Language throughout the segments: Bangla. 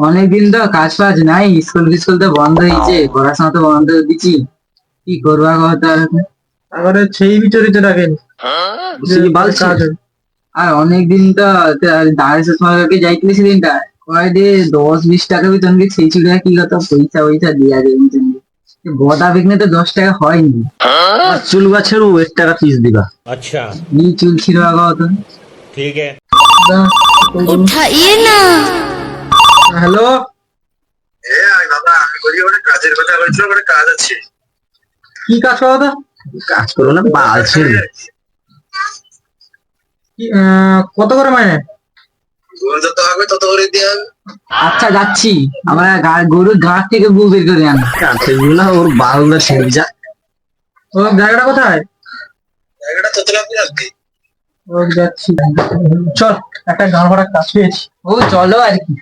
অনেকদিন তো কাজ ফাজ নাই, স্কুল তো বন্ধ হয়েছে, পড়াশোনা তো বন্ধ করে দিচ্ছি। কি করবা কথা এখন? তারপরে সেই বিচরিত রাখেন যে বলছে কাজ হয়। আর অনেকদিন তো দাঁড়িয়ে তোমাকে যাইতেলি সেদিনটা কয় দিয়ে 10-20 টাকা বেতনকে সেই চুড়ে কি কথা পয়সা পয়সা দিয়া যায় বুঝলি? বদা বিঘ্নে তো 10 টাকা হয়নি। চুল গাছেরও 1 টাকা পিস দিবা। अच्छा নি চুল ছিঁড়বা কথা। ठीक है। उठाइए ना। হ্যালো, দাদা আমি বলি ওখানে কাজের কথা বলছিল, ওখানে কাজ আছে। কি কাজ করো তো? কাজ করো না বালছেন। কত করে মাইনে? যত হবে তত করে দিয়ে হবে। আচ্ছা যাচ্ছি, আমরা গরুর ঘাট থেকে গু বের করে আনি। কাছেগুলো না ওর বালটা ছেড়ে যা। ও জায়গাটা কোথায়? জায়গাটা ততলাপুর আর কি। ও যাচ্ছি, চল একটা গান ভাড়া কাজ পেয়েছি। ও চলো আর কি,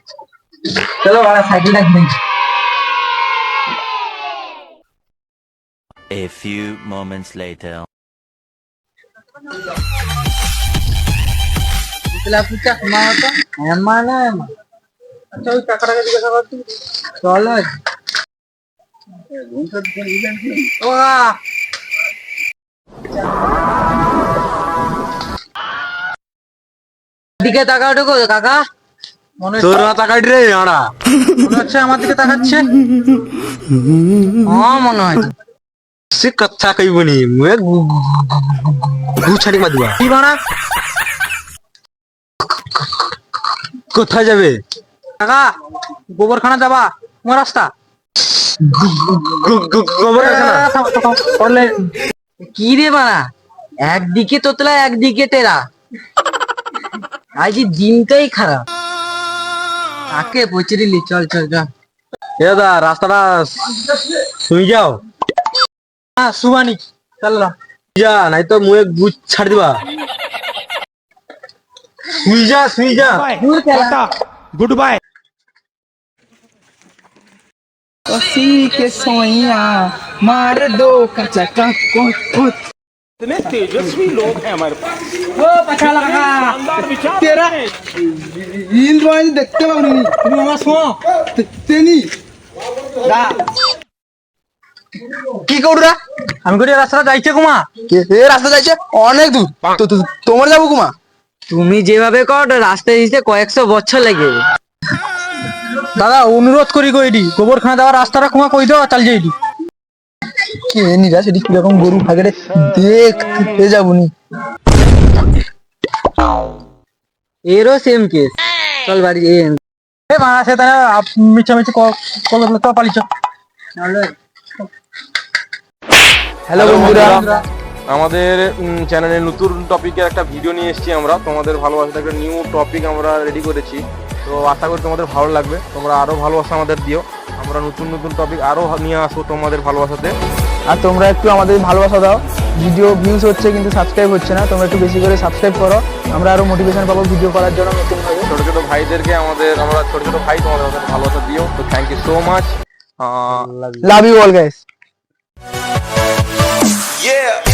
চলো বাড়া সাইকেলটা কিনেছি। A few moments later. পুচা তোমার মতো এমন আচ্ছা ওই টাকাটাকে জিজ্ঞাসা করছি। চলো আর কি। ও দিকে তাকাও ঢুকো কাকা। মনে তোর টাকাটি রে আড়া। মনে হচ্ছে আমার দিকে তাকাচ্ছে। মনে হয় তো। সে কথা কইবনি মুয়ে গু ছাড়ি মা দিবা। কি বানা কোথায় যাবে? কাকা, গোবরখানা যাবা তোমার রাস্তা? গোবর কারখানা? করলে কি রে বাড়া, একদিকে তোতলা একদিকে টেরা, আজ এই দিনটাই খারাপ। কাকে পৌঁছে দিলি? চল চল চল। এ দাদা রাস্তাটা শুই যাও। হ্যাঁ সুবানি, চল যা নাই তো মুয়ে গু ছাড়ি দিবা। শুই যা। Tata good bye. कसी के सोइया मार दो कचका कुत इतने तेजस्वी लोग हैं हमारे पास। ओ पछा लगा शानदार विचार तेरा रील ड्राइंग देखते पाऊनी তুমি আমার শোনো তেনি দা কি করুরা? আমি করে রাস্তাটা যাইছে কুমা। এ রাস্তা যাইছে অনেক দূর, তোমার যাবো কুমা। তুমি যেভাবে কর রাস্তায় দিতে কয়েকশো বছর লেগে। দাদা অনুরোধ করি কইডি গোবরখানা যাওয়ার রাস্তাটা কুমা কই দাও, চাল যাইডি। কে নিরা সেটি কিরকম গরু ভাগেরে দেখতে যাবনি। এরও সেম কেস। চল বাড়ি এ মারা সে তারা মিছামিছি কল তো পালিছ। চলো। হ্যালো বন্ধুরা, আমাদের চ্যানেলে নতুন টপিকের একটা ভিডিও নিয়ে এসেছি আমরা। তোমাদের ভালোবাসাতে একটা নিউ টপিক আমরা রেডি করেছি, তো আশা করি তোমাদের ভালো লাগবে। তোমরা আরও ভালোবাসা আমাদের দিও, আমরা নতুন নতুন টপিক আরও নিয়ে আসবো তোমাদের ভালোবাসাতে। আর তোমরা একটু আমাদের ভালোবাসা দাও। ভিডিও ভিউজ হচ্ছে কিন্তু সাবস্ক্রাইব হচ্ছে না, তোমরা একটু বেশি করে সাবস্ক্রাইব করো, আমরা আরো মোটিভেশন পাবো ভিডিও করার জন্য নতুন ভাবে। ছোটো ছোটো ভাইদেরকে আমরা ছোটো ছোটো ভাই তোমাদের ভালোবাসা দিও। তো thank you so much. Love you all guys. Yeah.